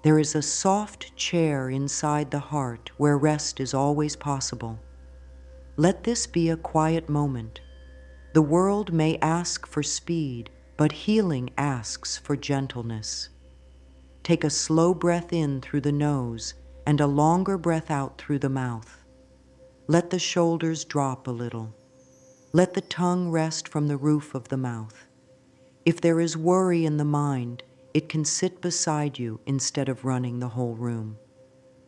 There is a soft chair inside the heart where rest is always possible. Let this be a quiet moment. The world may ask for speed, but healing asks for gentleness. Take a slow breath in through the nose and a longer breath out through the mouth. Let the shoulders drop a little. Let the tongue rest from the roof of the mouth. If there is worry in the mind, it can sit beside you instead of running the whole room.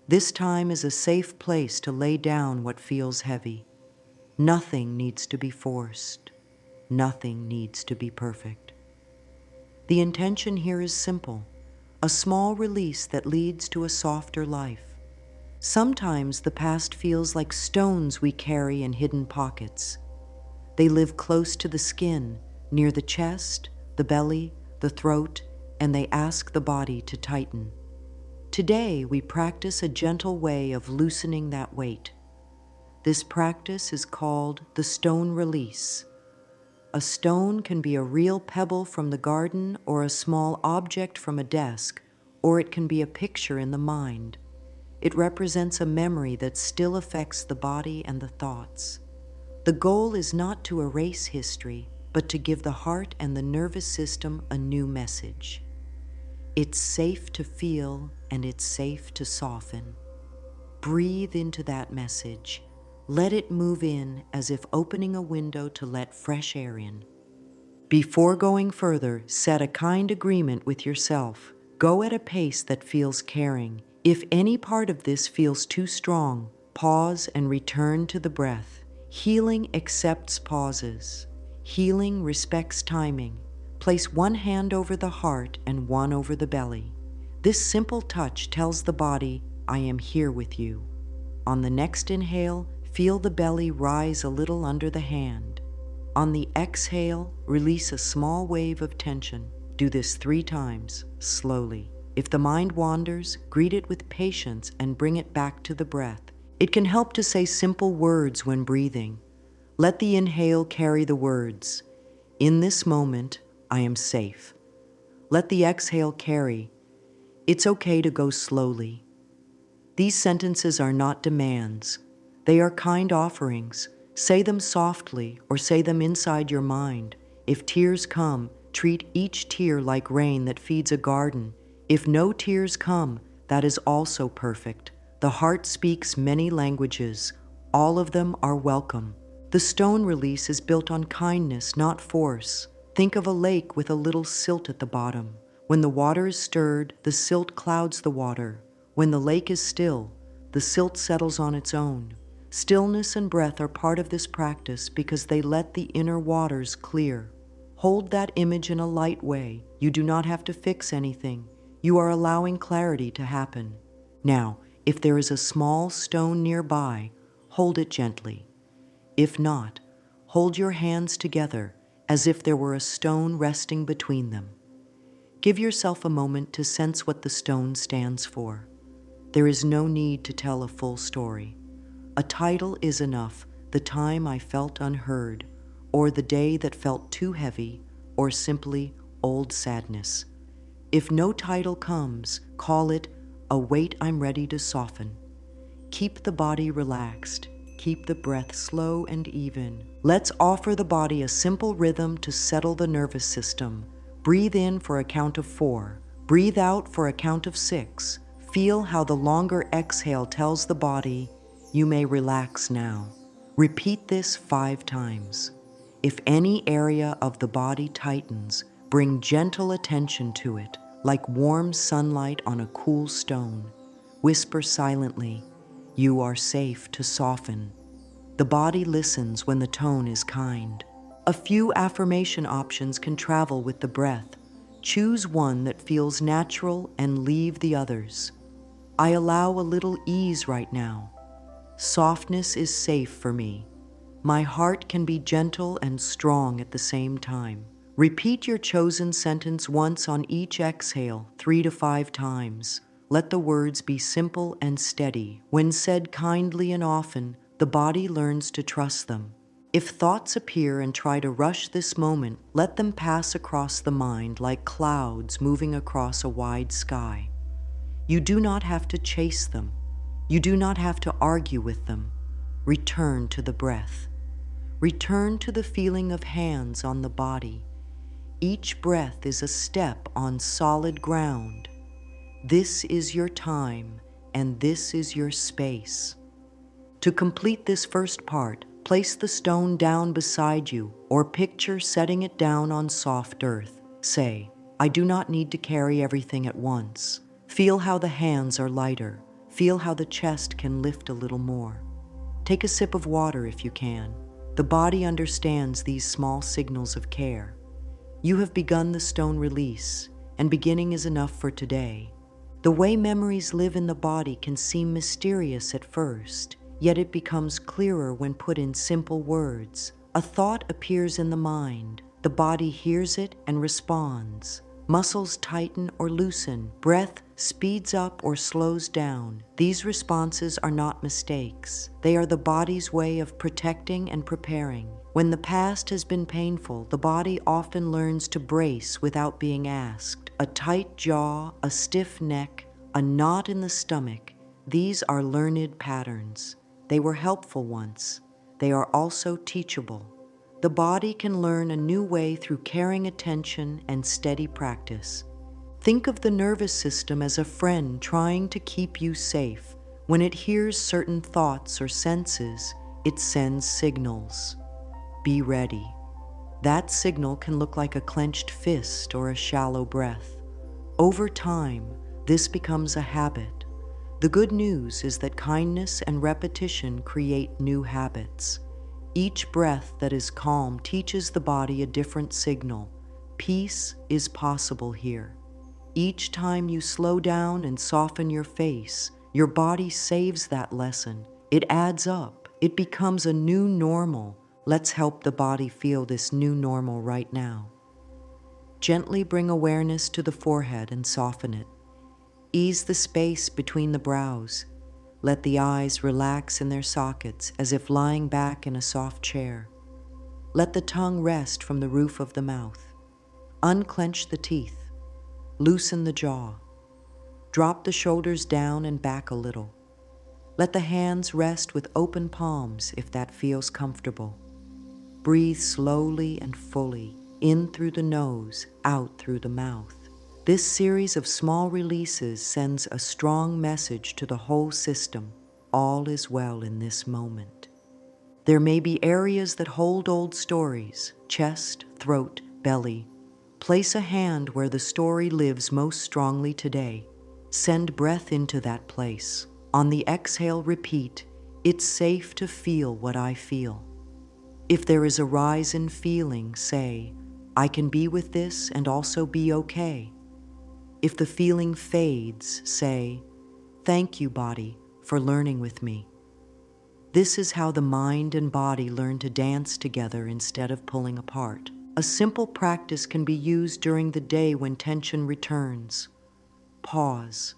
This time is a safe place to lay down what feels heavy. Nothing needs to be forced. Nothing needs to be perfect. The intention here is simple, a small release that leads to a softer life. Sometimes the past feels like stones we carry in hidden pockets. They live close to the skin, near the chest, the belly, the throat, and they ask the body to tighten. Today, we practice a gentle way of loosening that weight. This practice is called the stone release. A stone can be a real pebble from the garden or a small object from a desk, or it can be a picture in the mind. It represents a memory that still affects the body and the thoughts. The goal is not to erase history, but to give the heart and the nervous system a new message. It's safe to feel and it's safe to soften. Breathe into that message. Let it move in as if opening a window to let fresh air in. Before going further, set a kind agreement with yourself. Go at a pace that feels caring. If any part of this feels too strong, pause and return to the breath. Healing accepts pauses. Healing respects timing. Place one hand over the heart and one over the belly. This simple touch tells the body, I am here with you. On the next inhale, feel the belly rise a little under the hand. On the exhale, release a small wave of tension. Do this 3 times, slowly. If the mind wanders, greet it with patience and bring it back to the breath. It can help to say simple words when breathing. Let the inhale carry the words, in this moment, I am safe. Let the exhale carry, it's okay to go slowly. These sentences are not demands. They are kind offerings. Say them softly or say them inside your mind. If tears come, treat each tear like rain that feeds a garden. If no tears come, that is also perfect. The heart speaks many languages. All of them are welcome. The stone release is built on kindness, not force. Think of a lake with a little silt at the bottom. When the water is stirred, the silt clouds the water. When the lake is still, the silt settles on its own. Stillness and breath are part of this practice because they let the inner waters clear. Hold that image in a light way. You do not have to fix anything. You are allowing clarity to happen. Now, if there is a small stone nearby, hold it gently. If not, hold your hands together as if there were a stone resting between them. Give yourself a moment to sense what the stone stands for. There is no need to tell a full story. A title is enough, the time I felt unheard, or the day that felt too heavy, or simply old sadness. If no title comes, call it a weight I'm ready to soften. Keep the body relaxed. Keep the breath slow and even. Let's offer the body a simple rhythm to settle the nervous system. Breathe in for a count of 4. Breathe out for a count of 6. Feel how the longer exhale tells the body, you may relax now. Repeat this 5 times. If any area of the body tightens, bring gentle attention to it, like warm sunlight on a cool stone. Whisper silently, you are safe to soften. The body listens when the tone is kind. A few affirmation options can travel with the breath. Choose one that feels natural and leave the others. I allow a little ease right now. Softness is safe for me. My heart can be gentle and strong at the same time. Repeat your chosen sentence once on each exhale, 3 to 5 times. Let the words be simple and steady. When said kindly and often, the body learns to trust them. If thoughts appear and try to rush this moment, let them pass across the mind like clouds moving across a wide sky. You do not have to chase them. You do not have to argue with them. Return to the breath. Return to the feeling of hands on the body. Each breath is a step on solid ground. This is your time, and this is your space. To complete this first part, place the stone down beside you or picture setting it down on soft earth. Say, I do not need to carry everything at once. Feel how the hands are lighter. Feel how the chest can lift a little more. Take a sip of water if you can. The body understands these small signals of care. You have begun the stone release, and beginning is enough for today. The way memories live in the body can seem mysterious at first, yet it becomes clearer when put in simple words. A thought appears in the mind. The body hears it and responds. Muscles tighten or loosen. Breath speeds up or slows down. These responses are not mistakes. They are the body's way of protecting and preparing. When the past has been painful, the body often learns to brace without being asked. A tight jaw, a stiff neck, a knot in the stomach, these are learned patterns. They were helpful once. They are also teachable. The body can learn a new way through caring attention and steady practice. Think of the nervous system as a friend trying to keep you safe. When it hears certain thoughts or senses, it sends signals. Be ready. That signal can look like a clenched fist or a shallow breath. Over time, this becomes a habit. The good news is that kindness and repetition create new habits. Each breath that is calm teaches the body a different signal. Peace is possible here. Each time you slow down and soften your face, your body saves that lesson. It adds up. It becomes a new normal. Let's help the body feel this new normal right now. Gently bring awareness to the forehead and soften it. Ease the space between the brows. Let the eyes relax in their sockets as if lying back in a soft chair. Let the tongue rest from the roof of the mouth. Unclench the teeth. Loosen the jaw. Drop the shoulders down and back a little. Let the hands rest with open palms if that feels comfortable. Breathe slowly and fully, in through the nose, out through the mouth. This series of small releases sends a strong message to the whole system. All is well in this moment. There may be areas that hold old stories, chest, throat, belly. Place a hand where the story lives most strongly today. Send breath into that place. On the exhale, repeat, it's safe to feel what I feel. If there is a rise in feeling, say, I can be with this and also be okay. If the feeling fades, say, thank you, body, for learning with me. This is how the mind and body learn to dance together instead of pulling apart. A simple practice can be used during the day when tension returns. Pause.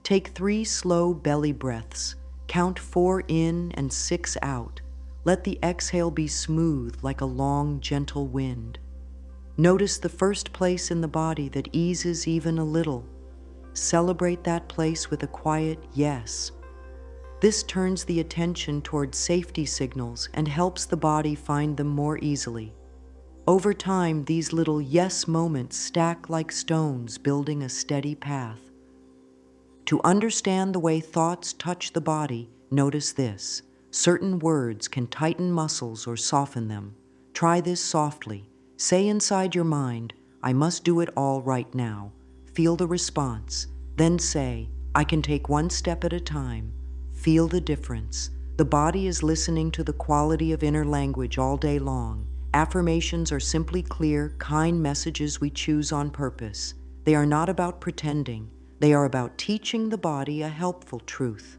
Take 3 slow belly breaths. Count 4 in and 6 out. Let the exhale be smooth like a long, gentle wind. Notice the first place in the body that eases even a little. Celebrate that place with a quiet yes. This turns the attention toward safety signals and helps the body find them more easily. Over time, these little yes moments stack like stones, building a steady path. To understand the way thoughts touch the body, notice this. Certain words can tighten muscles or soften them. Try this softly. Say inside your mind, I must do it all right now. Feel the response. Then say, I can take one step at a time. Feel the difference. The body is listening to the quality of inner language all day long. Affirmations are simply clear, kind messages we choose on purpose. They are not about pretending. They are about teaching the body a helpful truth.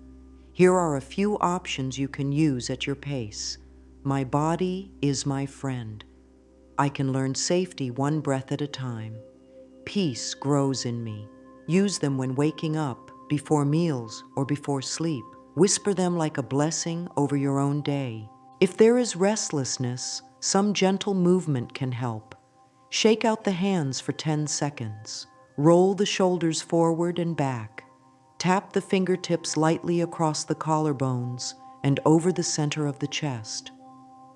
Here are a few options you can use at your pace. My body is my friend. I can learn safety one breath at a time. Peace grows in me. Use them when waking up, before meals, or before sleep. Whisper them like a blessing over your own day. If there is restlessness, some gentle movement can help. Shake out the hands for 10 seconds. Roll the shoulders forward and back. Tap the fingertips lightly across the collarbones and over the center of the chest.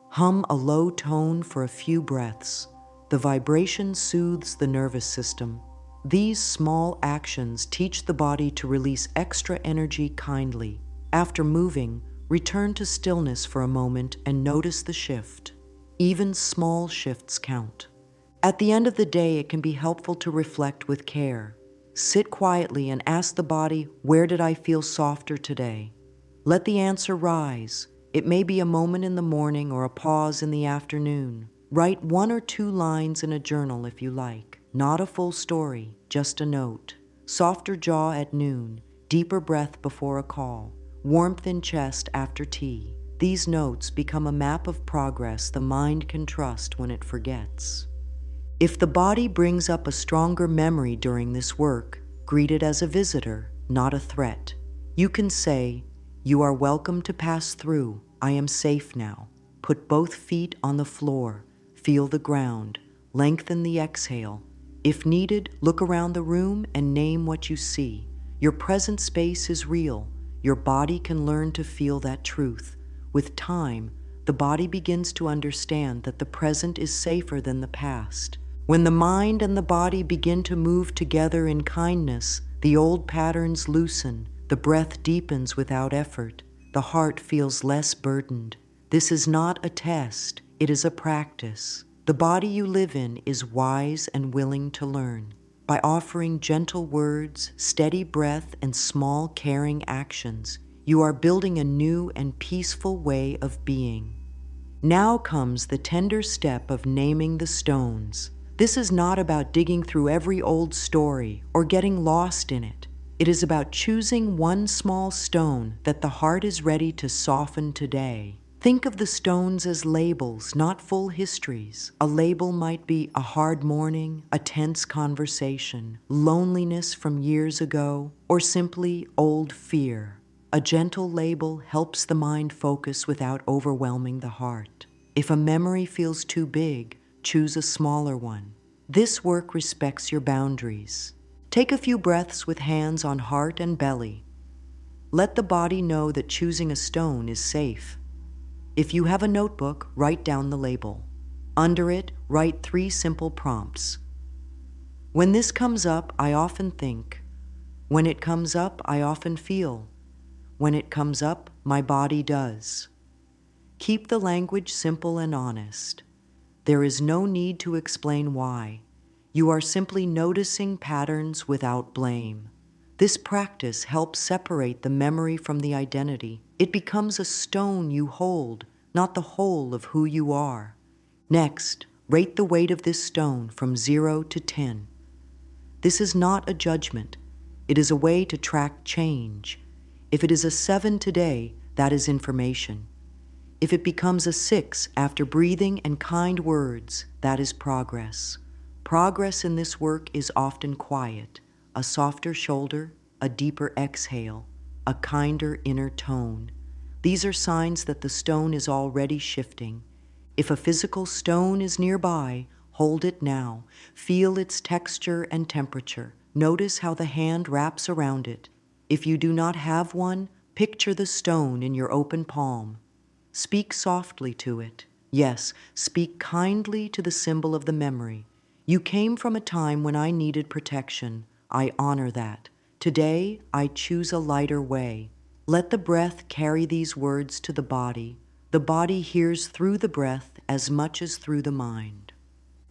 Hum a low tone for a few breaths. The vibration soothes the nervous system. These small actions teach the body to release extra energy kindly. After moving, return to stillness for a moment and notice the shift. Even small shifts count. At the end of the day, it can be helpful to reflect with care. Sit quietly and ask the body, where did I feel softer today? Let the answer rise. It may be a moment in the morning or a pause in the afternoon. Write 1 or 2 lines in a journal if you like. Not a full story, just a note. Softer jaw at noon, deeper breath before a call, warmth in chest after tea. These notes become a map of progress the mind can trust when it forgets. If the body brings up a stronger memory during this work, greet it as a visitor, not a threat. You can say, "You are welcome to pass through. I am safe now." Put both feet on the floor. Feel the ground. Lengthen the exhale. If needed, look around the room and name what you see. Your present space is real. Your body can learn to feel that truth. With time, the body begins to understand that the present is safer than the past. When the mind and the body begin to move together in kindness, the old patterns loosen, the breath deepens without effort, the heart feels less burdened. This is not a test, it is a practice. The body you live in is wise and willing to learn. By offering gentle words, steady breath, and small caring actions, you are building a new and peaceful way of being. Now comes the tender step of naming the stones. This is not about digging through every old story or getting lost in it. It is about choosing one small stone that the heart is ready to soften today. Think of the stones as labels, not full histories. A label might be a hard morning, a tense conversation, loneliness from years ago, or simply old fear. A gentle label helps the mind focus without overwhelming the heart. If a memory feels too big, choose a smaller one. This work respects your boundaries. Take a few breaths with hands on heart and belly. Let the body know that choosing a stone is safe. If you have a notebook, write down the label. Under it, write 3 simple prompts. When this comes up, I often think. When it comes up, I often feel. When it comes up, my body does. Keep the language simple and honest. There is no need to explain why. You are simply noticing patterns without blame. This practice helps separate the memory from the identity. It becomes a stone you hold, not the whole of who you are. Next, rate the weight of this stone from 0 to 10. This is not a judgment. It is a way to track change. If it is a 7 today, that is information. If it becomes a 6 after breathing and kind words, that is progress. Progress in this work is often quiet, a softer shoulder, a deeper exhale, a kinder inner tone. These are signs that the stone is already shifting. If a physical stone is nearby, hold it now. Feel its texture and temperature. Notice how the hand wraps around it. If you do not have one, picture the stone in your open palm. Speak softly to it. Yes, speak kindly to the symbol of the memory. You came from a time when I needed protection. I honor that. Today, I choose a lighter way. Let the breath carry these words to the body. The body hears through the breath as much as through the mind.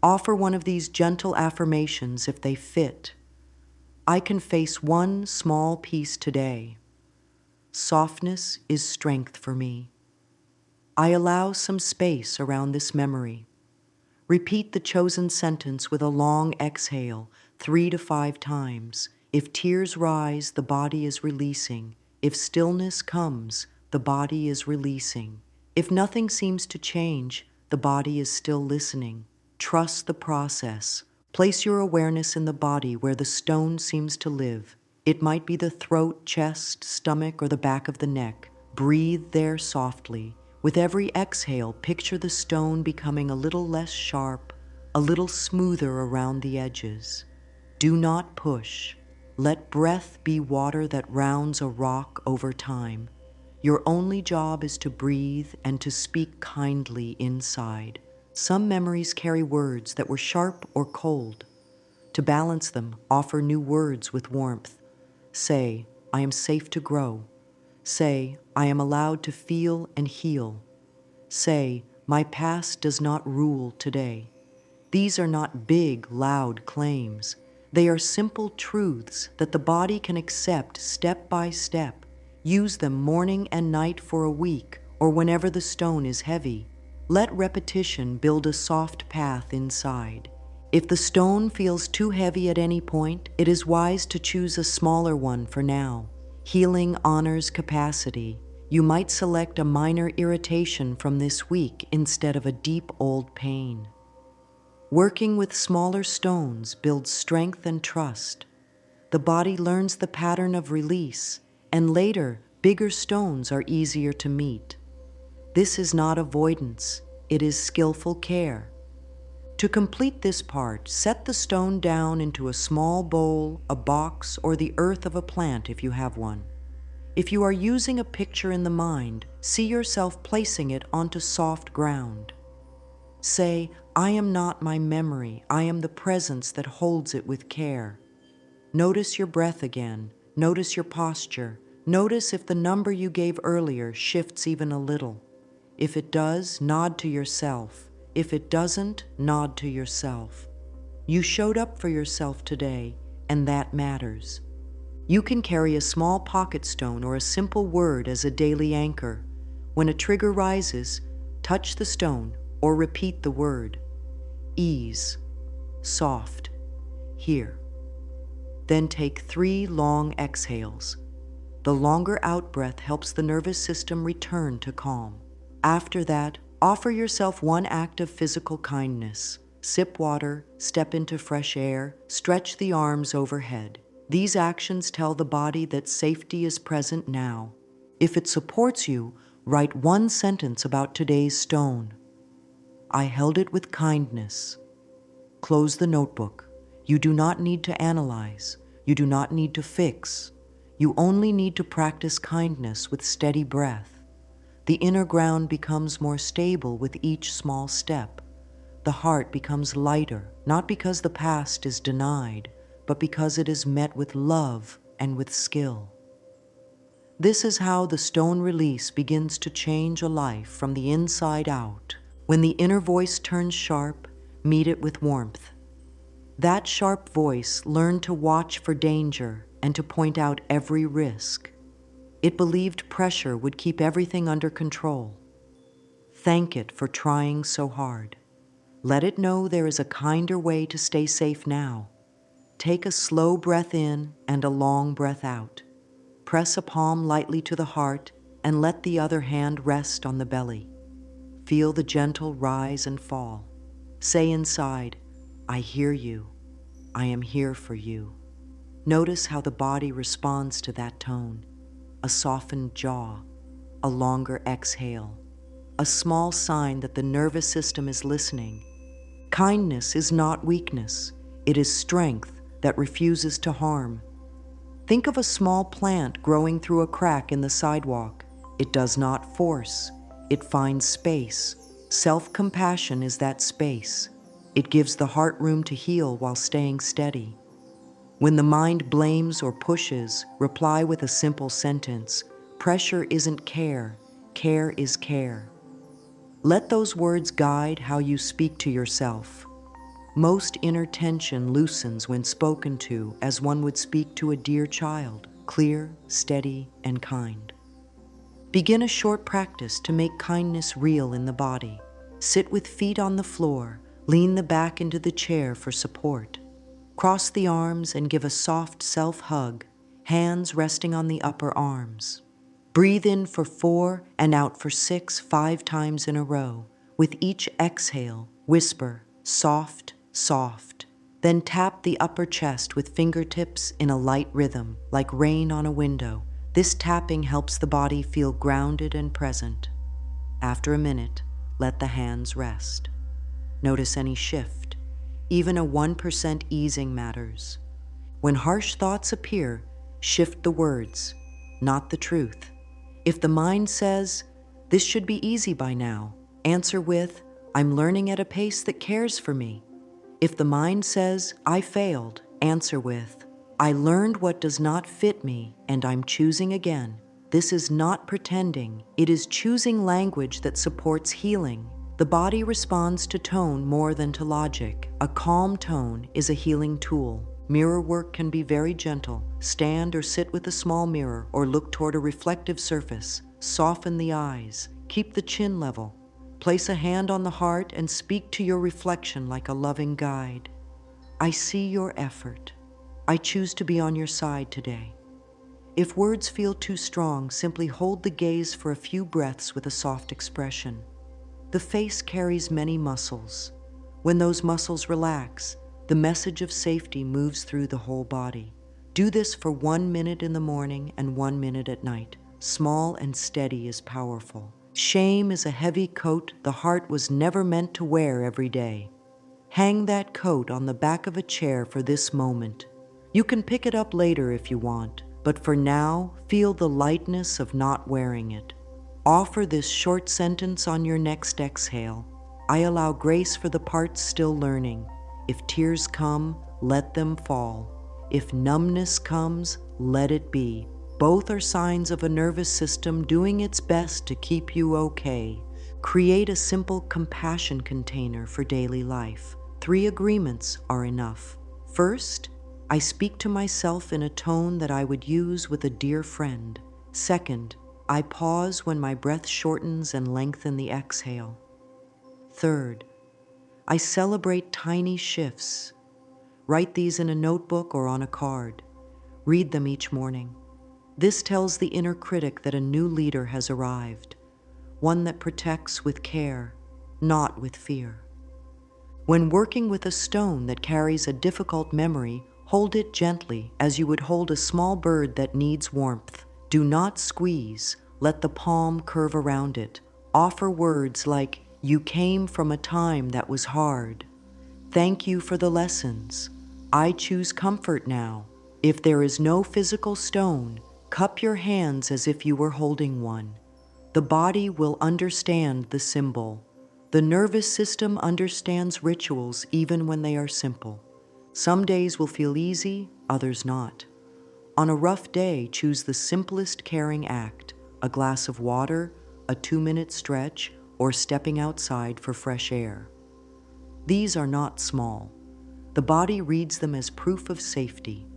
Offer one of these gentle affirmations if they fit. I can face one small piece today. Softness is strength for me. I allow some space around this memory. Repeat the chosen sentence with a long exhale, 3 to 5 times. If tears rise, the body is releasing. If stillness comes, the body is releasing. If nothing seems to change, the body is still listening. Trust the process. Place your awareness in the body where the stone seems to live. It might be the throat, chest, stomach, or the back of the neck. Breathe there softly. With every exhale, picture the stone becoming a little less sharp, a little smoother around the edges. Do not push. Let breath be water that rounds a rock over time. Your only job is to breathe and to speak kindly inside. Some memories carry words that were sharp or cold. To balance them, offer new words with warmth. Say, I am safe to grow. Say, I am allowed to feel and heal. Say, my past does not rule today. These are not big, loud claims. They are simple truths that the body can accept step by step. Use them morning and night for a week or whenever the stone is heavy. Let repetition build a soft path inside. If the stone feels too heavy at any point, it is wise to choose a smaller one for now. Healing honors capacity. You might select a minor irritation from this week instead of a deep old pain. Working with smaller stones builds strength and trust. The body learns the pattern of release, and later, bigger stones are easier to meet. This is not avoidance, it is skillful care. To complete this part, set the stone down into a small bowl, a box, or the earth of a plant if you have one. If you are using a picture in the mind, see yourself placing it onto soft ground. Say, I am not my memory, I am the presence that holds it with care. Notice your breath again, notice your posture, notice if the number you gave earlier shifts even a little. If it does, nod to yourself. If it doesn't, nod to yourself. You showed up for yourself today, and that matters. You can carry a small pocket stone or a simple word as a daily anchor. When a trigger rises, touch the stone or repeat the word. Ease, soft, here. Then take 3 long exhales. The longer out-breath helps the nervous system return to calm. After that, offer yourself one act of physical kindness. Sip water, step into fresh air, stretch the arms overhead. These actions tell the body that safety is present now. If it supports you, write one sentence about today's stone. I held it with kindness. Close the notebook. You do not need to analyze. You do not need to fix. You only need to practice kindness with steady breath. The inner ground becomes more stable with each small step. The heart becomes lighter, not because the past is denied, but because it is met with love and with skill. This is how the stone release begins to change a life from the inside out. When the inner voice turns sharp, meet it with warmth. That sharp voice learned to watch for danger and to point out every risk. It believed pressure would keep everything under control. Thank it for trying so hard. Let it know there is a kinder way to stay safe now. Take a slow breath in and a long breath out. Press a palm lightly to the heart and let the other hand rest on the belly. Feel the gentle rise and fall. Say inside, I hear you. I am here for you. Notice how the body responds to that tone. A softened jaw, a longer exhale, a small sign that the nervous system is listening. Kindness is not weakness. It is strength that refuses to harm. Think of a small plant growing through a crack in the sidewalk. It does not force. It finds space. Self-compassion is that space. It gives the heart room to heal while staying steady. When the mind blames or pushes, reply with a simple sentence. Pressure isn't care. Care is care. Let those words guide how you speak to yourself. Most inner tension loosens when spoken to as one would speak to a dear child, clear, steady, and kind. Begin a short practice to make kindness real in the body. Sit with feet on the floor, lean the back into the chair for support. Cross the arms and give a soft self-hug, hands resting on the upper arms. Breathe in for 4 and out for 6, 5 times in a row. With each exhale, whisper, soft, soft. Then tap the upper chest with fingertips in a light rhythm, like rain on a window. This tapping helps the body feel grounded and present. After a minute, let the hands rest. Notice any shift. Even a 1% easing matters. When harsh thoughts appear, shift the words, not the truth. If the mind says, "This should be easy by now," answer with, "I'm learning at a pace that cares for me." If the mind says, "I failed," answer with, "I learned what does not fit me and I'm choosing again." This is not pretending, it is choosing language that supports healing. The body responds to tone more than to logic. A calm tone is a healing tool. Mirror work can be very gentle. Stand or sit with a small mirror or look toward a reflective surface. Soften the eyes. Keep the chin level. Place a hand on the heart and speak to your reflection like a loving guide. I see your effort. I choose to be on your side today. If words feel too strong, simply hold the gaze for a few breaths with a soft expression. The face carries many muscles. When those muscles relax, the message of safety moves through the whole body. Do this for 1 minute in the morning and 1 minute at night. Small and steady is powerful. Shame is a heavy coat the heart was never meant to wear every day. Hang that coat on the back of a chair for this moment. You can pick it up later if you want, but for now, feel the lightness of not wearing it. Offer this short sentence on your next exhale. I allow grace for the parts still learning. If tears come, let them fall. If numbness comes, let it be. Both are signs of a nervous system doing its best to keep you okay. Create a simple compassion container for daily life. 3 agreements are enough. First, I speak to myself in a tone that I would use with a dear friend. Second, I pause when my breath shortens and lengthen the exhale. Third, I celebrate tiny shifts. Write these in a notebook or on a card. Read them each morning. This tells the inner critic that a new leader has arrived, one that protects with care, not with fear. When working with a stone that carries a difficult memory, hold it gently as you would hold a small bird that needs warmth. Do not squeeze. Let the palm curve around it. Offer words like, "You came from a time that was hard. Thank you for the lessons. I choose comfort now." If there is no physical stone, cup your hands as if you were holding one. The body will understand the symbol. The nervous system understands rituals even when they are simple. Some days will feel easy, others not. On a rough day, choose the simplest caring act, a glass of water, a 2-minute stretch, or stepping outside for fresh air. These are not small. The body reads them as proof of safety.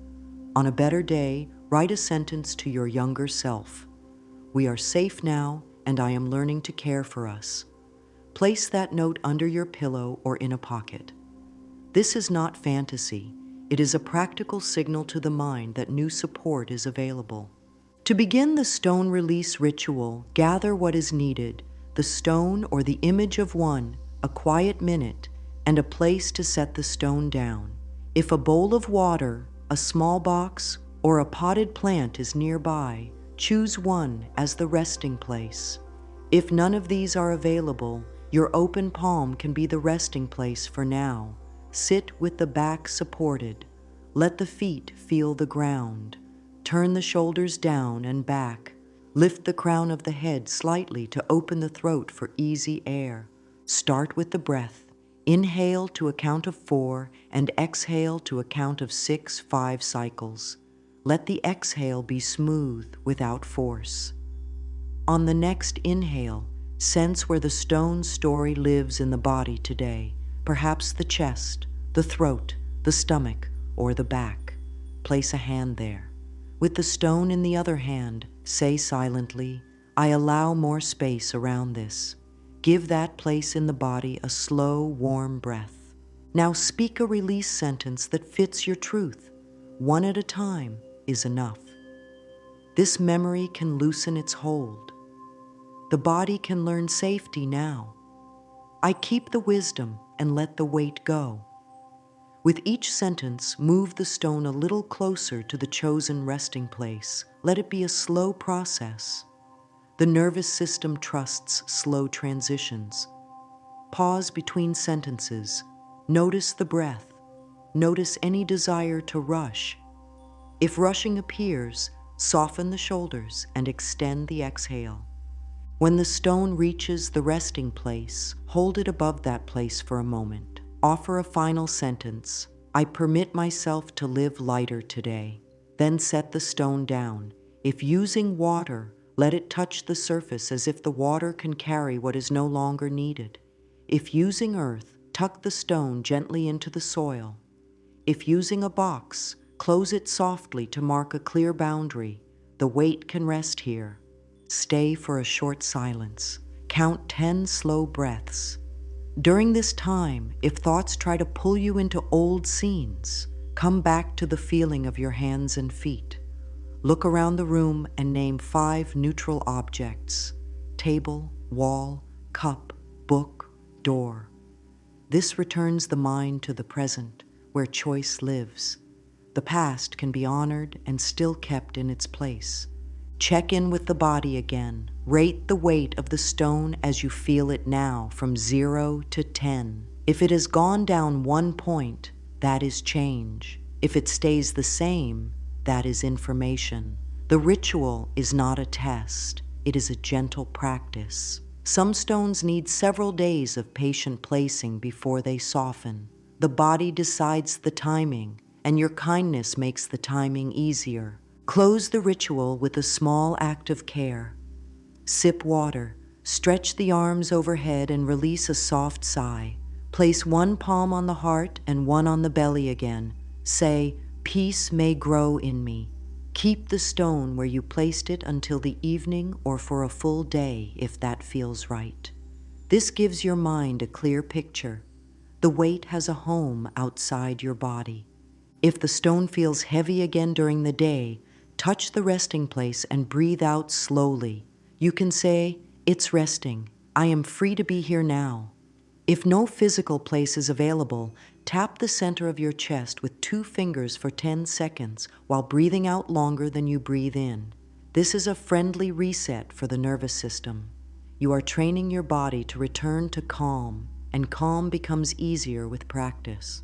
On a better day, write a sentence to your younger self. We are safe now, and I am learning to care for us. Place that note under your pillow or in a pocket. This is not fantasy. It is a practical signal to the mind that new support is available. To begin the stone release ritual, gather what is needed: the stone or the image of one, a quiet minute, and a place to set the stone down. If a bowl of water, a small box, or a potted plant is nearby, choose one as the resting place. If none of these are available, your open palm can be the resting place for now. Sit with the back supported. Let the feet feel the ground. Turn the shoulders down and back. Lift the crown of the head slightly to open the throat for easy air. Start with the breath. Inhale to a count of 4 and exhale to a count of 6 5 cycles. Let the exhale be smooth without force. On the next inhale, sense where the stone story lives in the body today, perhaps the chest, the throat, the stomach, or the back. Place a hand there. With the stone in the other hand, say silently, "I allow more space around this." Give that place in the body a slow, warm breath. Now speak a release sentence that fits your truth. One at a time is enough. This memory can loosen its hold. The body can learn safety now. I keep the wisdom and let the weight go. With each sentence, move the stone a little closer to the chosen resting place. Let it be a slow process. The nervous system trusts slow transitions. Pause between sentences. Notice the breath. Notice any desire to rush. If rushing appears, soften the shoulders and extend the exhale. When the stone reaches the resting place, hold it above that place for a moment. Offer a final sentence. I permit myself to live lighter today. Then set the stone down. If using water, let it touch the surface as if the water can carry what is no longer needed. If using earth, tuck the stone gently into the soil. If using a box, close it softly to mark a clear boundary. The weight can rest here. Stay for a short silence. Count 10 slow breaths. During this time, if thoughts try to pull you into old scenes, come back to the feeling of your hands and feet. Look around the room and name 5 neutral objects: table, wall, cup, book, door. This returns the mind to the present, where choice lives. The past can be honored and still kept in its place. Check in with the body again. Rate the weight of the stone as you feel it now, from 0 to 10. If it has gone down 1 point, that is change. If it stays the same, that is information. The ritual is not a test. It is a gentle practice. Some stones need several days of patient placing before they soften. The body decides the timing, and your kindness makes the timing easier. Close the ritual with a small act of care. Sip water, stretch the arms overhead and release a soft sigh. Place 1 palm on the heart and 1 on the belly again. Say, "Peace may grow in me." Keep the stone where you placed it until the evening or for a full day if that feels right. This gives your mind a clear picture. The weight has a home outside your body. If the stone feels heavy again during the day, touch the resting place and breathe out slowly. You can say, "It's resting. I am free to be here now." If no physical place is available, tap the center of your chest with 2 fingers for 10 seconds while breathing out longer than you breathe in. This is a friendly reset for the nervous system. You are training your body to return to calm, and calm becomes easier with practice.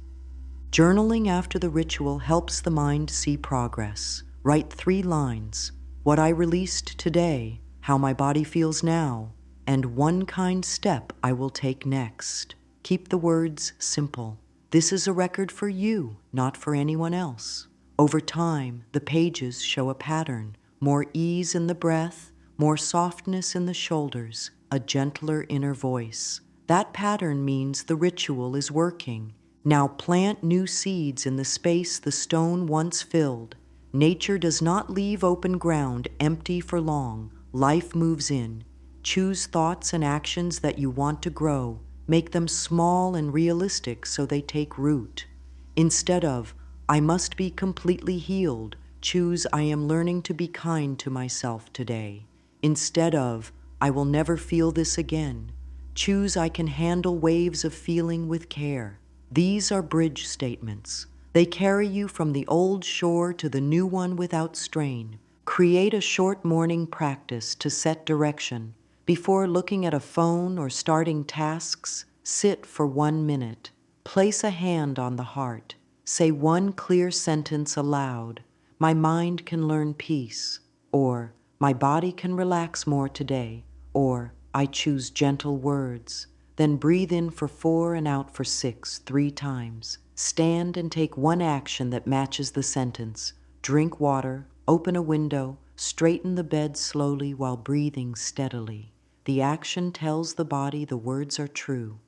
Journaling after the ritual helps the mind see progress. Write 3 lines: what I released today, how my body feels now, and 1 kind step I will take next. Keep the words simple. This is a record for you, not for anyone else. Over time, the pages show a pattern: more ease in the breath, more softness in the shoulders, a gentler inner voice. That pattern means the ritual is working. Now plant new seeds in the space the stone once filled. Nature does not leave open ground empty for long. Life moves in. Choose thoughts and actions that you want to grow. Make them small and realistic so they take root. Instead of, "I must be completely healed," choose, "I am learning to be kind to myself today." Instead of, "I will never feel this again," choose, "I can handle waves of feeling with care." These are bridge statements. They carry you from the old shore to the new one without strain. Create a short morning practice to set direction. Before looking at a phone or starting tasks, sit for 1 minute. Place a hand on the heart. Say 1 clear sentence aloud. "My mind can learn peace," or "My body can relax more today," or "I choose gentle words." Then breathe in for 4 and out for 6, 3 times. Stand and take 1 action that matches the sentence. Drink water, open a window, straighten the bed slowly while breathing steadily. The action tells the body the words are true.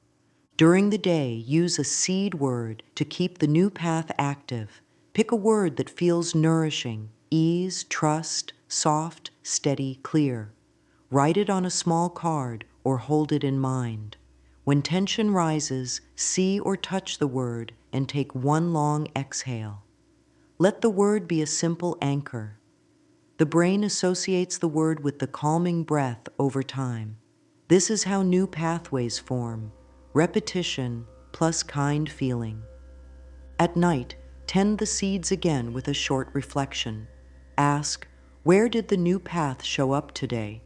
During the day, use a seed word to keep the new path active. Pick a word that feels nourishing: ease, trust, soft, steady, clear. Write it on a small card or hold it in mind. When tension rises, see or touch the word and take 1 long exhale. Let the word be a simple anchor. The brain associates the word with the calming breath over time. This is how new pathways form: repetition plus kind feeling. At night, tend the seeds again with a short reflection. Ask, "Where did the new path show up today?"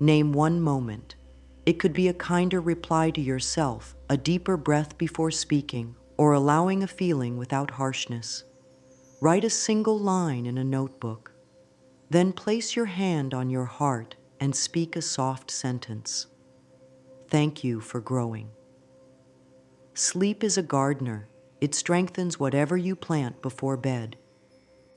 Name 1 moment. It could be a kinder reply to yourself, a deeper breath before speaking, or allowing a feeling without harshness. Write a single line in a notebook. Then place your hand on your heart and speak a soft sentence. Thank you for growing. Sleep is a gardener. It strengthens whatever you plant before bed.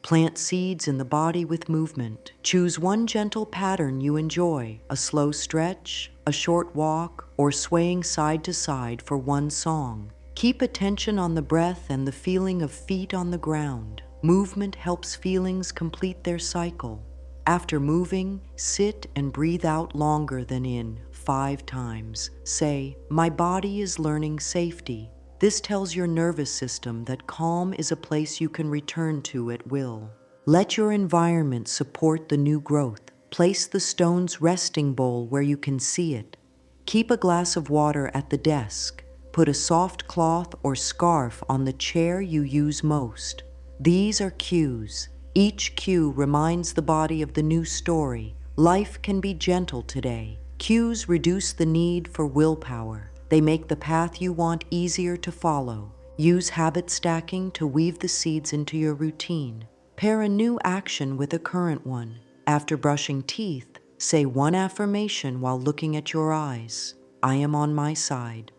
Plant seeds in the body with movement. Choose one gentle pattern you enjoy, a slow stretch, a short walk, or swaying side to side for one song. Keep attention on the breath and the feeling of feet on the ground. Movement helps feelings complete their cycle. After moving, sit and breathe out longer than in, 5 times. Say, "My body is learning safety." This tells your nervous system that calm is a place you can return to at will. Let your environment support the new growth. Place the stone's resting bowl where you can see it. Keep a glass of water at the desk. Put a soft cloth or scarf on the chair you use most. These are cues. Each cue reminds the body of the new story. Life can be gentle today. Cues reduce the need for willpower. They make the path you want easier to follow. Use habit stacking to weave the seeds into your routine. Pair a new action with a current one. After brushing teeth, say one affirmation while looking at your eyes. I am on my side.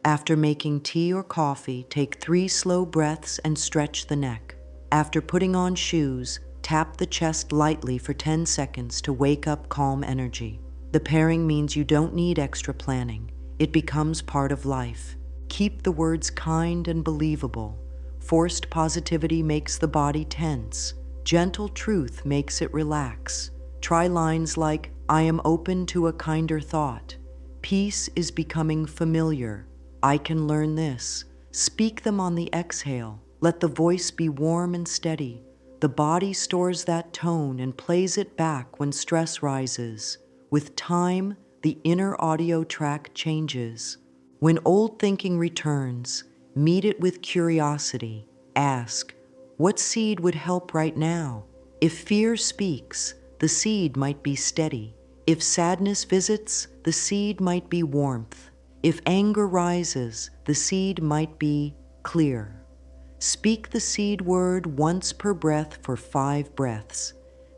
After making tea or coffee, take 3 slow breaths and stretch the neck. After putting on shoes, tap the chest lightly for 10 seconds to wake up calm energy. The pairing means you don't need extra planning. It becomes part of life. Keep the words kind and believable. Forced positivity makes the body tense. Gentle truth makes it relax. Try lines like, I am open to a kinder thought. Peace is becoming familiar. I can learn this. Speak them on the exhale. Let the voice be warm and steady. The body stores that tone and plays it back when stress rises. With time, the inner audio track changes. When old thinking returns, meet it with curiosity. Ask, what seed would help right now? If fear speaks, the seed might be steady. If sadness visits, the seed might be warmth. If anger rises, the seed might be clear. Speak the seed word once per breath for 5 breaths.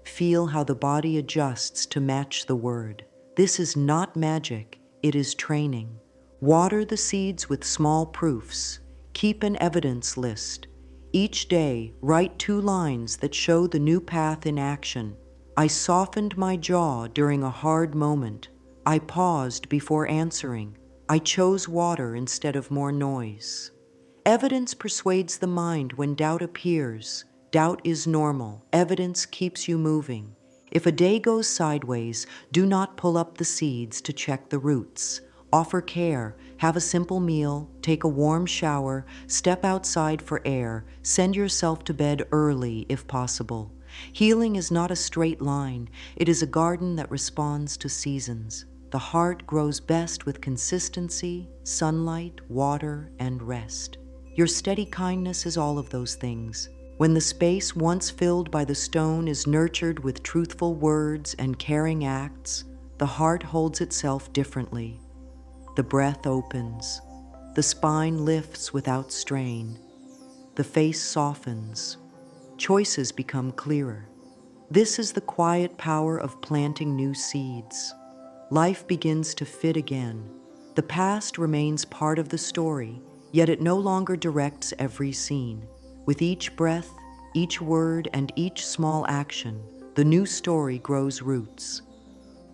Feel how the body adjusts to match the word. This is not magic, it is training. Water the seeds with small proofs. Keep an evidence list. Each day, write 2 lines that show the new path in action. I softened my jaw during a hard moment. I paused before answering. I chose water instead of more noise. Evidence persuades the mind when doubt appears. Doubt is normal. Evidence keeps you moving. If a day goes sideways, do not pull up the seeds to check the roots. Offer care, have a simple meal, take a warm shower, step outside for air, send yourself to bed early if possible. Healing is not a straight line. It is a garden that responds to seasons. The heart grows best with consistency, sunlight, water, and rest. Your steady kindness is all of those things. When the space once filled by the stone is nurtured with truthful words and caring acts, the heart holds itself differently. The breath opens. The spine lifts without strain. The face softens. Choices become clearer. This is the quiet power of planting new seeds. Life begins to fit again. The past remains part of the story, yet it no longer directs every scene. With each breath, each word, and each small action, the new story grows roots.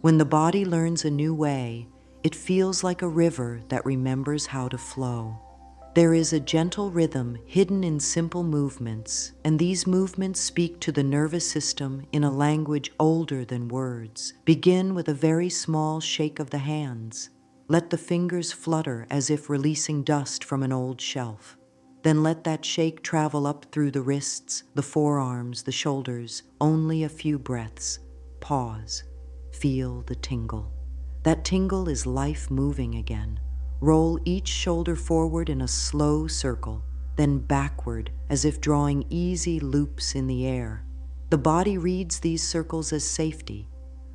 When the body learns a new way, it feels like a river that remembers how to flow. There is a gentle rhythm hidden in simple movements, and these movements speak to the nervous system in a language older than words. Begin with a very small shake of the hands. Let the fingers flutter as if releasing dust from an old shelf. Then let that shake travel up through the wrists, the forearms, the shoulders. Only a few breaths. Pause. Feel the tingle. That tingle is life moving again. Roll each shoulder forward in a slow circle, then backward as if drawing easy loops in the air. The body reads these circles as safety.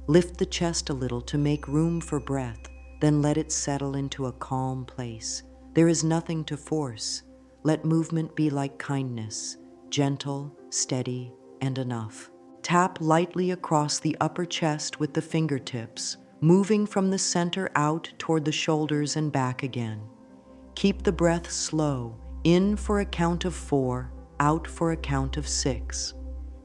Lift the chest a little to make room for breath, then let it settle into a calm place. There is nothing to force. Let movement be like kindness, gentle, steady, and enough. Tap lightly across the upper chest with the fingertips, moving from the center out toward the shoulders and back again. Keep the breath slow, in for a count of 4, out for a count of 6.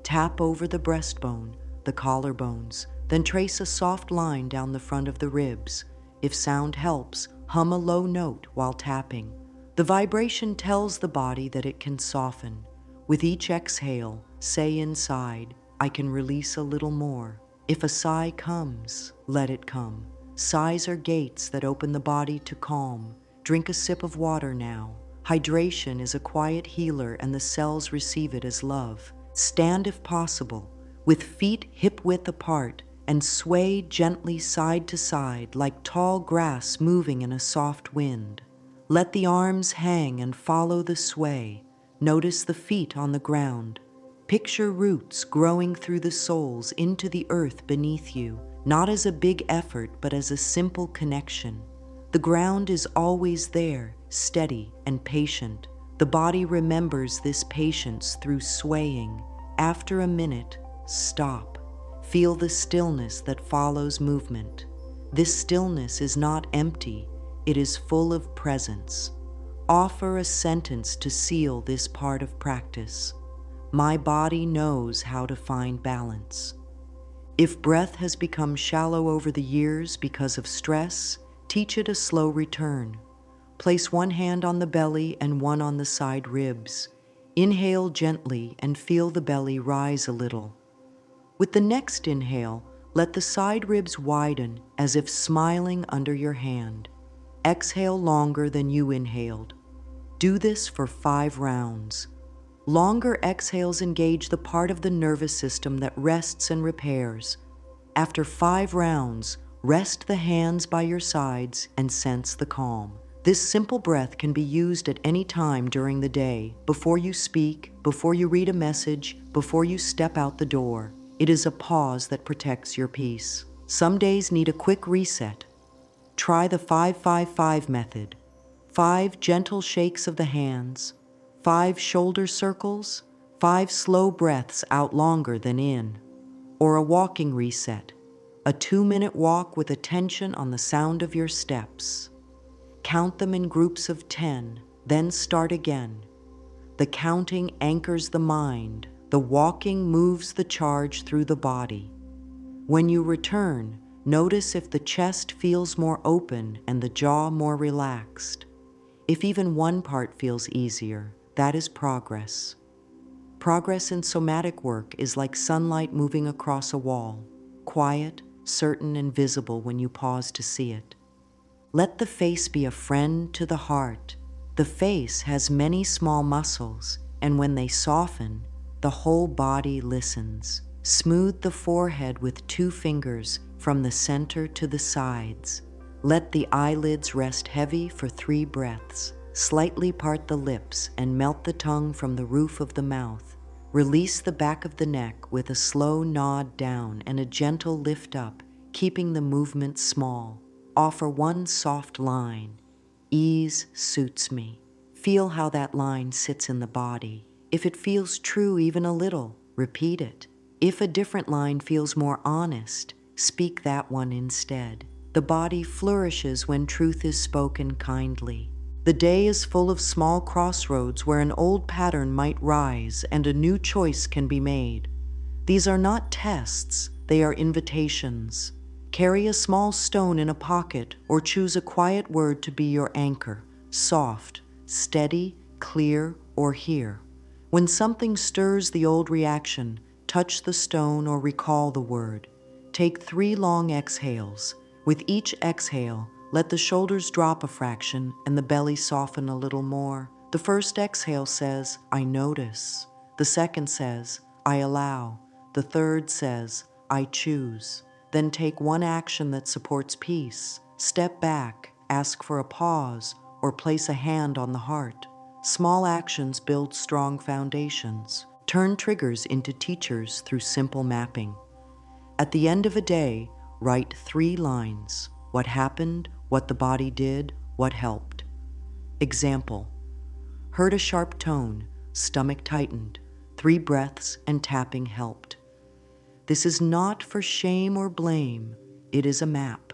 Tap over the breastbone, the collarbones, then trace a soft line down the front of the ribs. If sound helps, hum a low note while tapping. The vibration tells the body that it can soften. With each exhale, say inside, I can release a little more. If a sigh comes, let it come. Sighs are gates that open the body to calm. Drink a sip of water now. Hydration is a quiet healer and the cells receive it as love. Stand if possible, with feet hip-width apart, and sway gently side to side like tall grass moving in a soft wind. Let the arms hang and follow the sway. Notice the feet on the ground. Picture roots growing through the soles into the earth beneath you, not as a big effort, but as a simple connection. The ground is always there, steady and patient. The body remembers this patience through swaying. After a minute, stop. Feel the stillness that follows movement. This stillness is not empty, it is full of presence. Offer a sentence to seal this part of practice. My body knows how to find balance. If breath has become shallow over the years because of stress, teach it a slow return. Place one hand on the belly and one on the side ribs. Inhale gently and feel the belly rise a little. With the next inhale, let the side ribs widen as if smiling under your hand. Exhale longer than you inhaled. Do this for 5 rounds. Longer exhales engage the part of the nervous system that rests and repairs. After 5 rounds, rest the hands by your sides and sense the calm. This simple breath can be used at any time during the day, before you speak, before you read a message, before you step out the door. It is a pause that protects your peace. Some days need a quick reset. Try the 5-5-5 method. 5 gentle shakes of the hands, 5 shoulder circles, 5 slow breaths out longer than in. Or a walking reset, a 2-minute walk with attention on the sound of your steps. Count them in groups of 10, then start again. The counting anchors the mind, the walking moves the charge through the body. When you return, notice if the chest feels more open and the jaw more relaxed. If even one part feels easier, that is progress. Progress in somatic work is like sunlight moving across a wall, quiet, certain, and visible when you pause to see it. Let the face be a friend to the heart. The face has many small muscles, and when they soften, the whole body listens. Smooth the forehead with 2 fingers from the center to the sides. Let the eyelids rest heavy for 3 breaths. Slightly part the lips and melt the tongue from the roof of the mouth. Release the back of the neck with a slow nod down and a gentle lift up, keeping the movement small. Offer one soft line. Ease suits me. Feel how that line sits in the body. If it feels true even a little, repeat it. If a different line feels more honest, speak that one instead. The body flourishes when truth is spoken kindly. The day is full of small crossroads where an old pattern might rise and a new choice can be made. These are not tests, they are invitations. Carry a small stone in a pocket or choose a quiet word to be your anchor. Soft, steady, clear, or here. When something stirs the old reaction, touch the stone or recall the word. Take 3 long exhales. With each exhale, let the shoulders drop a fraction and the belly soften a little more. The first exhale says, I notice. The second says, I allow. The third says, I choose. Then take one action that supports peace. Step back, ask for a pause, or place a hand on the heart. Small actions build strong foundations. Turn triggers into teachers through simple mapping. At the end of a day, write 3 lines. What happened, what the body did, what helped. Example: heard a sharp tone, stomach tightened, 3 breaths and tapping helped. This is not for shame or blame. It is a map.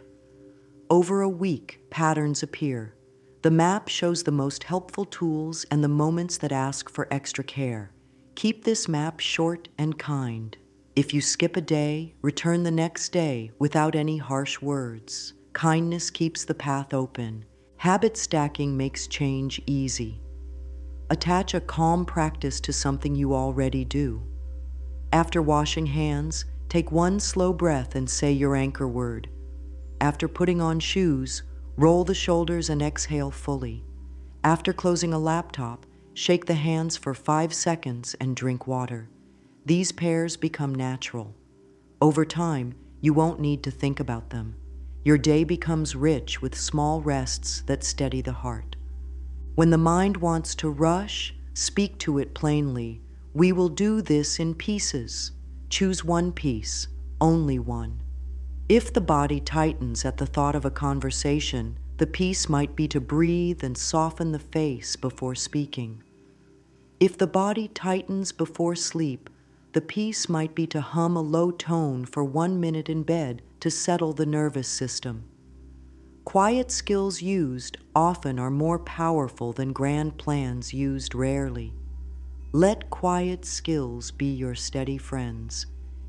Over a week, patterns appear. The map shows the most helpful tools and the moments that ask for extra care. Keep this map short and kind. If you skip a day, return the next day without any harsh words. Kindness keeps the path open. Habit stacking makes change easy. Attach a calm practice to something you already do. After washing hands, take one slow breath and say your anchor word. After putting on shoes, roll the shoulders and exhale fully. After closing a laptop, shake the hands for 5 seconds and drink water. These pairs become natural. Over time, you won't need to think about them. Your day becomes rich with small rests that steady the heart. When the mind wants to rush, speak to it plainly. We will do this in pieces. Choose one piece, only one. If the body tightens at the thought of a conversation, the piece might be to breathe and soften the face before speaking. If the body tightens before sleep, the piece might be to hum a low tone for 1 minute in bed to settle the nervous system. Quiet skills used often are more powerful than grand plans used rarely. Let quiet skills be your steady friends.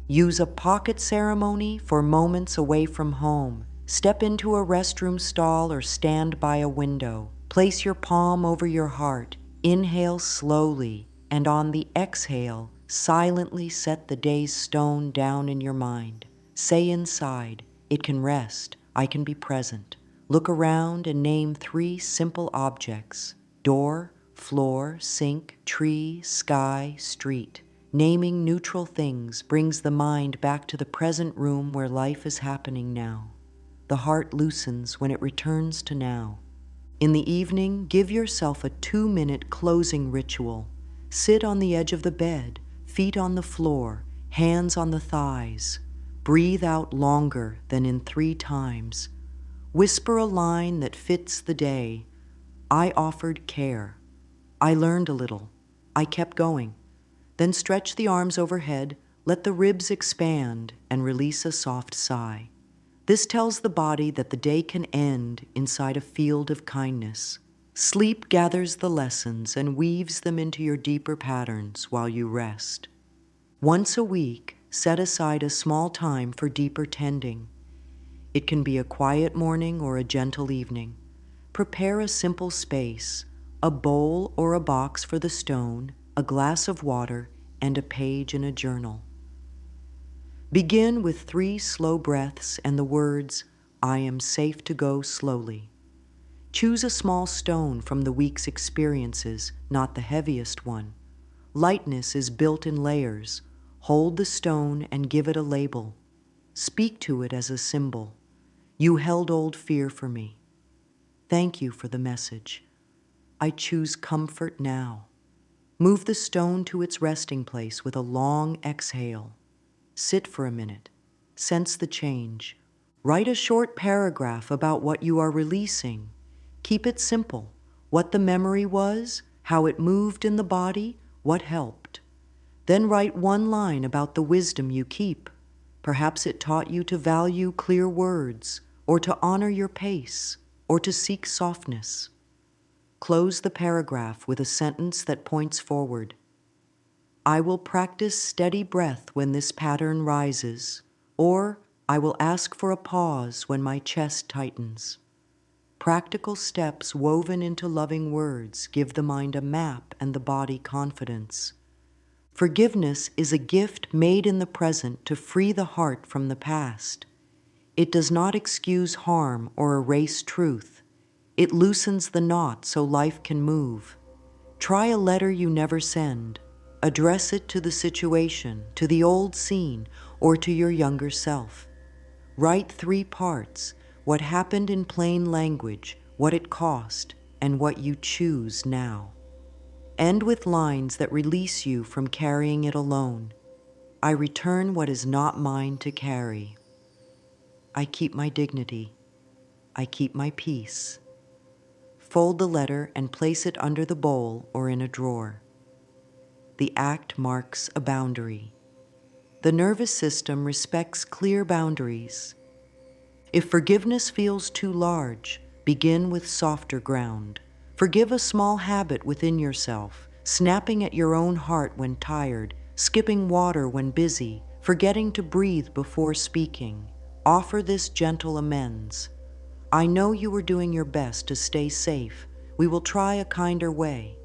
Use a pocket ceremony for moments away from home. Step into a restroom stall or stand by a window. Place your palm over your heart. Inhale slowly, and on the exhale, silently set the day's stone down in your mind. Say inside, it can rest, I can be present. Look around and name 3 simple objects: door, floor, sink, tree, sky, street. Naming neutral things brings the mind back to the present room where life is happening now. The heart loosens when it returns to now. In the evening, give yourself a 2-minute closing ritual. Sit on the edge of the bed, feet on the floor, hands on the thighs. Breathe out longer than in 3 times. Whisper a line that fits the day. I offered care. I learned a little. I kept going. Then stretch the arms overhead, let the ribs expand, and release a soft sigh. This tells the body that the day can end inside a field of kindness. Sleep gathers the lessons and weaves them into your deeper patterns while you rest. Once a week, set aside a small time for deeper tending. It can be a quiet morning or a gentle evening. Prepare a simple space, a bowl or a box for the stone, a glass of water, and a page in a journal. Begin with 3 slow breaths and the words, I am safe to go slowly. Choose a small stone from the week's experiences, not the heaviest one. Lightness is built in layers. Hold the stone and give it a label. Speak to it as a symbol. You held old fear for me. Thank you for the message. I choose comfort now. Move the stone to its resting place with a long exhale. Sit for a minute. Sense the change. Write a short paragraph about what you are releasing. Keep it simple. What the memory was, how it moved in the body, what helped. Then write 1 line about the wisdom you keep. Perhaps it taught you to value clear words, or to honor your pace, or to seek softness. Close the paragraph with a sentence that points forward. I will practice steady breath when this pattern rises, or I will ask for a pause when my chest tightens. Practical steps woven into loving words give the mind a map and the body confidence. Forgiveness is a gift made in the present to free the heart from the past. It does not excuse harm or erase truth. It loosens the knot so life can move. Try a letter you never send. Address it to the situation, to the old scene, or to your younger self. Write 3 parts: what happened in plain language, what it cost, and what you choose now. End with lines that release you from carrying it alone. I return what is not mine to carry. I keep my dignity. I keep my peace. Fold the letter and place it under the bowl or in a drawer. the act marks a boundary. The nervous system respects clear boundaries. If forgiveness feels too large, begin with softer ground. Forgive a small habit within yourself, snapping at your own heart when tired, skipping water when busy, forgetting to breathe before speaking. Offer this gentle amends. I know you were doing your best to stay safe. We will try a kinder way.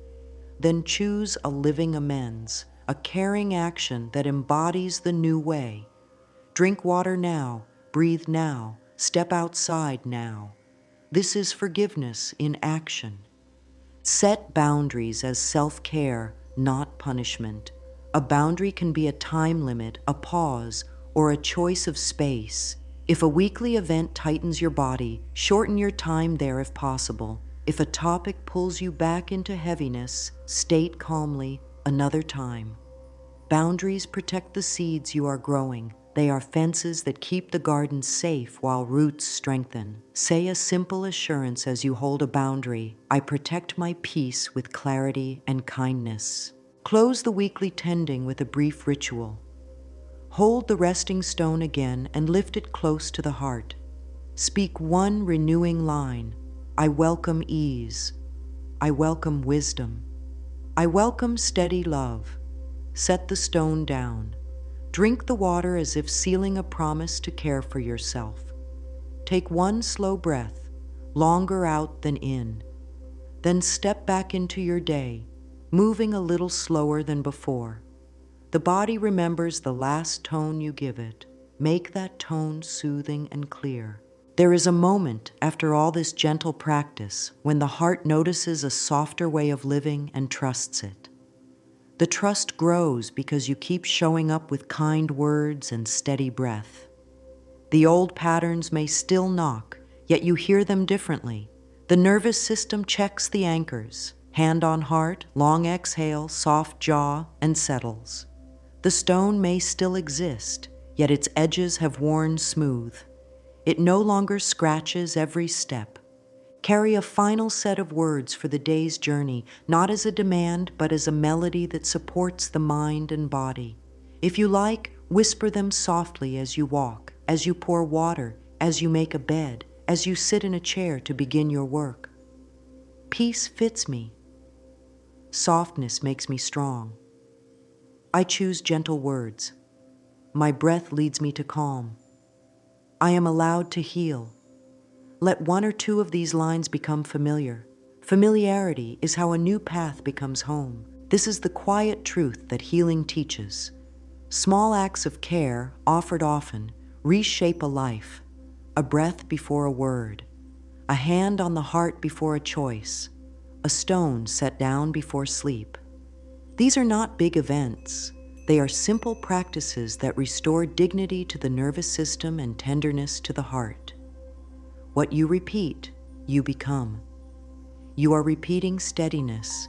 Then choose a living amends, a caring action that embodies the new way. Drink water now, breathe now, step outside now. This is forgiveness in action. Set boundaries as self-care, not punishment. A boundary can be a time limit, a pause, or a choice of space. If a weekly event tightens your body, shorten your time there if possible. If a topic pulls you back into heaviness, state calmly, another time. Boundaries protect the seeds you are growing. They are fences that keep the garden safe while roots strengthen. Say a simple assurance as you hold a boundary: I protect my peace with clarity and kindness. Close the weekly tending with a brief ritual. Hold the resting stone again and lift it close to the heart. Speak one renewing line: I welcome ease. I welcome wisdom. I welcome steady love. Set the stone down. Drink the water as if sealing a promise to care for yourself. Take one slow breath, longer out than in. Then step back into your day, moving a little slower than before. The body remembers the last tone you give it. Make that tone soothing and clear. There is a moment after all this gentle practice when the heart notices a softer way of living and trusts it. The trust grows because you keep showing up with kind words and steady breath. The old patterns may still knock, yet you hear them differently. The nervous system checks the anchors. Hand on heart, long exhale, soft jaw, and settles. The stone may still exist, yet its edges have worn smooth. It no longer scratches every step. Carry a final set of words for the day's journey, not as a demand, but as a melody that supports the mind and body. If you like, whisper them softly as you walk, as you pour water, as you make a bed, as you sit in a chair to begin your work. Peace fits me. Softness makes me strong. I choose gentle words. My breath leads me to calm. I am allowed to heal. Let one or two of these lines become familiar. Familiarity is how a new path becomes home. This is the quiet truth that healing teaches. Small acts of care, offered often, reshape a life. A breath before a word. A hand on the heart before a choice. A stone set down before sleep. These are not big events. They are simple practices that restore dignity to the nervous system and tenderness to the heart. What you repeat, you become. You are repeating steadiness.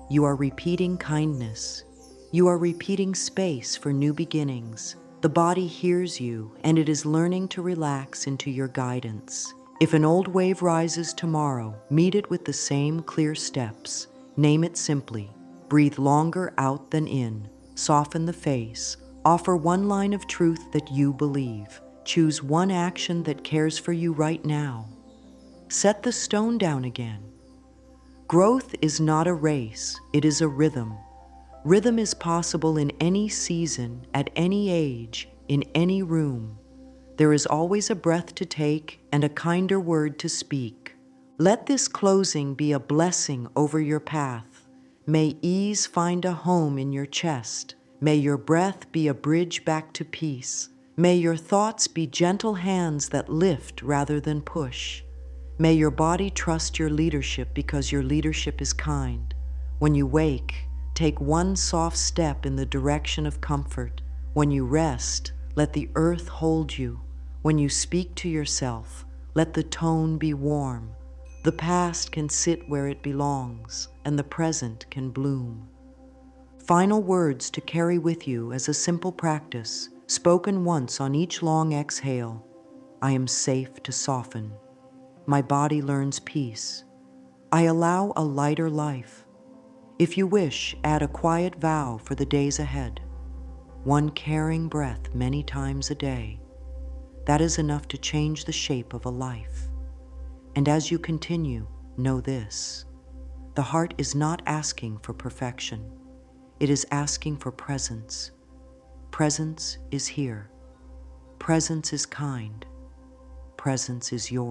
You are repeating kindness. You are repeating space for new beginnings. The body hears you, and it is learning to relax into your guidance. If an old wave rises tomorrow, meet it with the same clear steps. Name it simply. Breathe longer out than in. Soften the face. Offer one line of truth that you believe. Choose one action that cares for you right now. Set the stone down again. Growth is not a race, it is a rhythm. Rhythm is possible in any season, at any age, in any room. There is always a breath to take and a kinder word to speak. Let this closing be a blessing over your path. May ease find a home in your chest. May your breath be a bridge back to peace. May your thoughts be gentle hands that lift rather than push. May your body trust your leadership because your leadership is kind. When you wake, take one soft step in the direction of comfort. When you rest, let the earth hold you. When you speak to yourself, let the tone be warm. The past can sit where it belongs, and the present can bloom. Final words to carry with you as a simple practice, spoken once on each long exhale. I am safe to soften. My body learns peace. I allow a lighter life. If you wish, add a quiet vow for the days ahead, one caring breath many times a day. That is enough to change the shape of a life. And as you continue, know this: the heart is not asking for perfection. It is asking for presence. Presence is here. Presence is kind. Presence is yours.